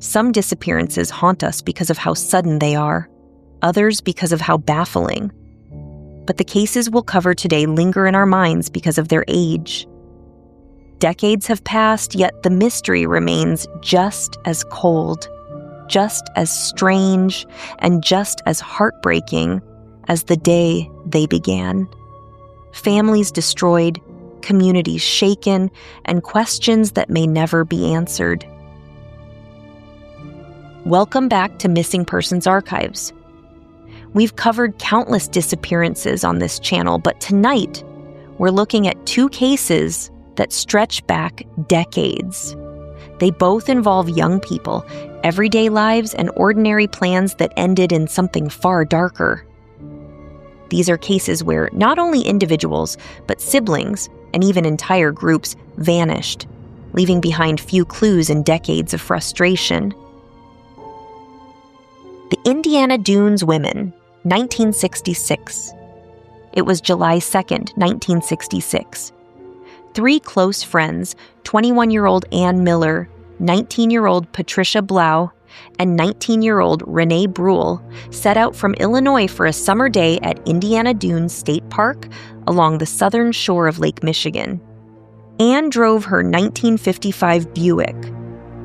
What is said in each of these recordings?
Some disappearances haunt us because of how sudden they are, others because of how baffling. But the cases we'll cover today linger in our minds because of their age. Decades have passed, yet the mystery remains just as cold, just as strange, and just as heartbreaking as the day they began. Families destroyed, communities shaken, and questions that may never be answered. Welcome back to Missing Persons Archives. We've covered countless disappearances on this channel, but tonight we're looking at two cases that stretch back decades. They both involve young people, everyday lives, and ordinary plans that ended in something far darker. These are cases where not only individuals, but siblings and even entire groups vanished, leaving behind few clues and decades of frustration. The Indiana Dunes Women, 1966. It was July 2nd, 1966. Three close friends, 21-year-old Ann Miller, 19-year-old Patricia Blau, and 19-year-old Renee Bruhl, set out from Illinois for a summer day at Indiana Dunes State Park along the southern shore of Lake Michigan. Ann drove her 1955 Buick.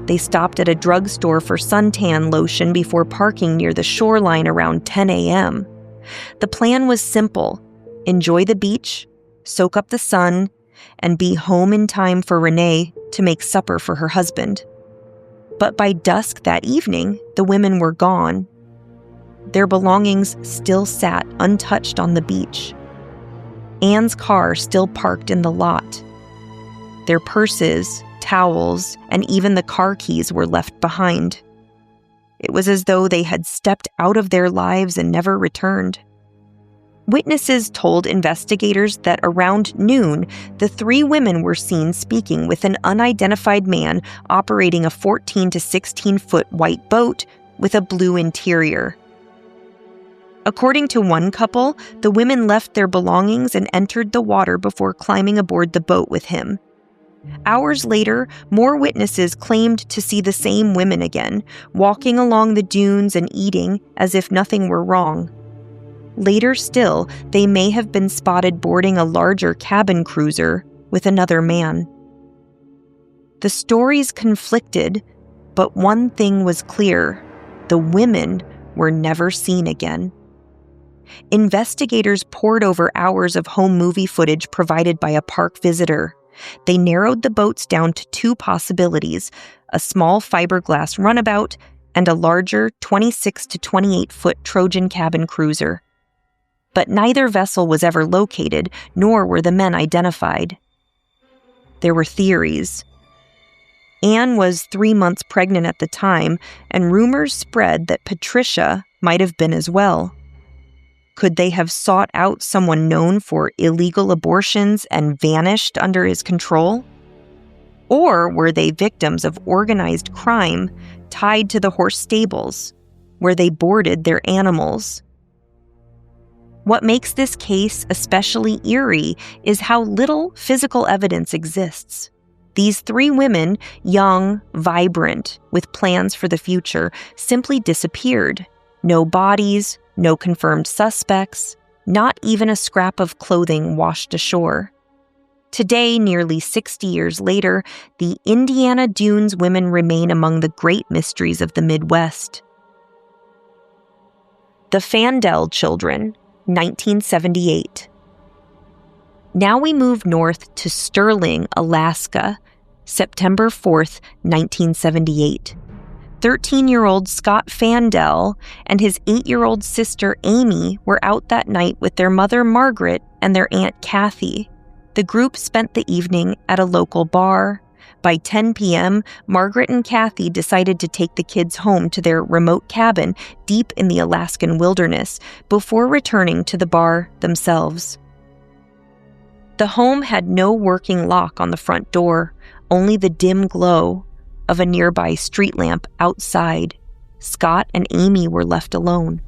They stopped at a drugstore for suntan lotion before parking near the shoreline around 10 a.m. The plan was simple: enjoy the beach, soak up the sun, and be home in time for Renee to make supper for her husband. But by dusk that evening, the women were gone. Their belongings still sat untouched on the beach. Ann's car still parked in the lot. Their purses, towels, and even the car keys were left behind. It was as though they had stepped out of their lives and never returned. Witnesses told investigators that around noon, the three women were seen speaking with an unidentified man operating a 14 to 16-foot white boat with a blue interior. According to one couple, the women left their belongings and entered the water before climbing aboard the boat with him. Hours later, more witnesses claimed to see the same women again, walking along the dunes and eating as if nothing were wrong. Later still, they may have been spotted boarding a larger cabin cruiser with another man. The stories conflicted, but one thing was clear: the women were never seen again. Investigators pored over hours of home movie footage provided by a park visitor. They narrowed the boats down to two possibilities: a small fiberglass runabout and a larger 26 to 28-foot Trojan cabin cruiser. But neither vessel was ever located, nor were the men identified. There were theories. Ann was 3 months pregnant at the time, and rumors spread that Patricia might have been as well. Could they have sought out someone known for illegal abortions and vanished under his control? Or were they victims of organized crime tied to the horse stables, where they boarded their animals? What makes this case especially eerie is how little physical evidence exists. These three women, young, vibrant, with plans for the future, simply disappeared. No bodies, no confirmed suspects, not even a scrap of clothing washed ashore. Today, nearly 60 years later, the Indiana Dunes women remain among the great mysteries of the Midwest. The Fandel Children, 1978. Now we move north to Sterling, Alaska, September 4th, 1978. 13-year-old Scott Fandel and his 8-year-old sister Amy were out that night with their mother Margaret and their aunt Kathy. The group spent the evening at a local bar. By 10 p.m., Margaret and Kathy decided to take the kids home to their remote cabin deep in the Alaskan wilderness before returning to the bar themselves. The home had no working lock on the front door, only the dim glow of a nearby street lamp outside. Scott and Amy were left alone.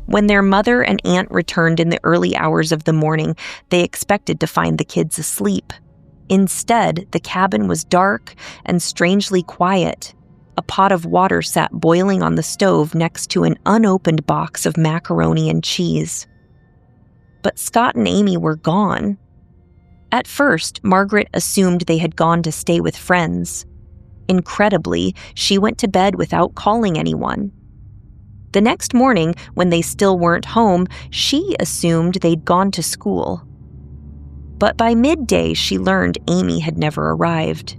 When their mother and aunt returned in the early hours of the morning, they expected to find the kids asleep. Instead, the cabin was dark and strangely quiet. a pot of water sat boiling on the stove next to an unopened box of macaroni and cheese. But Scott and Amy were gone. At first, Margaret assumed they had gone to stay with friends. Incredibly, she went to bed without calling anyone. The next morning, when they still weren't home, she assumed they'd gone to school. But by midday, she learned Amy had never arrived.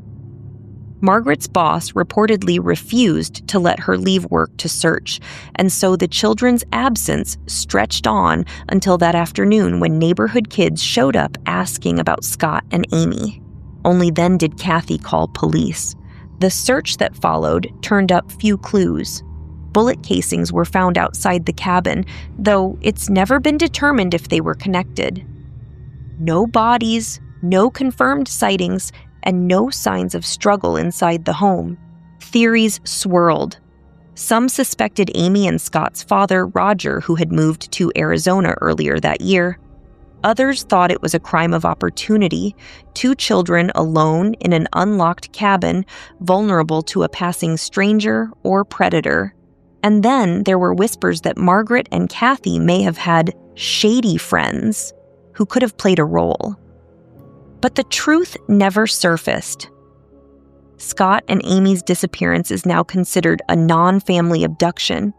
Margaret's boss reportedly refused to let her leave work to search, and so the children's absence stretched on until that afternoon when neighborhood kids showed up asking about Scott and Amy. Only then did Kathy call police. The search that followed turned up few clues. Bullet casings were found outside the cabin, though it's never been determined if they were connected. No bodies, no confirmed sightings, and no signs of struggle inside the home. Theories swirled. Some suspected Amy and Scott's father, Roger, who had moved to Arizona earlier that year. Others thought it was a crime of opportunity, 2 children alone in an unlocked cabin, vulnerable to a passing stranger or predator. And then there were whispers that Margaret and Kathy may have had shady friends who could have played a role. But the truth never surfaced. Scott and Amy's disappearance is now considered a non-family abduction.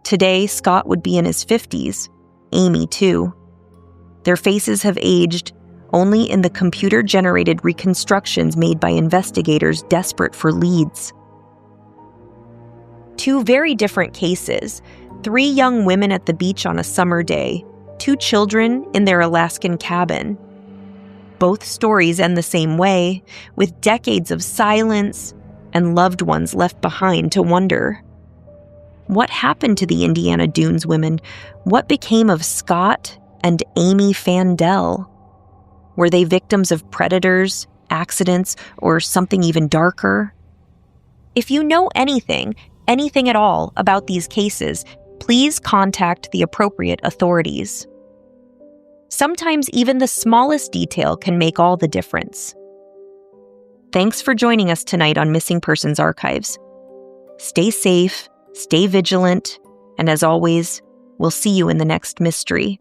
Today, Scott would be in his 50s, Amy too. Their faces have aged only in the computer-generated reconstructions made by investigators desperate for leads. 2 very different cases, 3 young women at the beach on a summer day, 2 children in their Alaskan cabin. Both stories end the same way, with decades of silence and loved ones left behind to wonder. What happened to the Indiana Dunes women? What became of Scott and Amy Fandel? Were they victims of predators, accidents, or something even darker? If you know anything at all about these cases, please contact the appropriate authorities. Sometimes even the smallest detail can make all the difference. Thanks for joining us tonight on Missing Persons Archives. Stay safe, stay vigilant, and as always, we'll see you in the next mystery.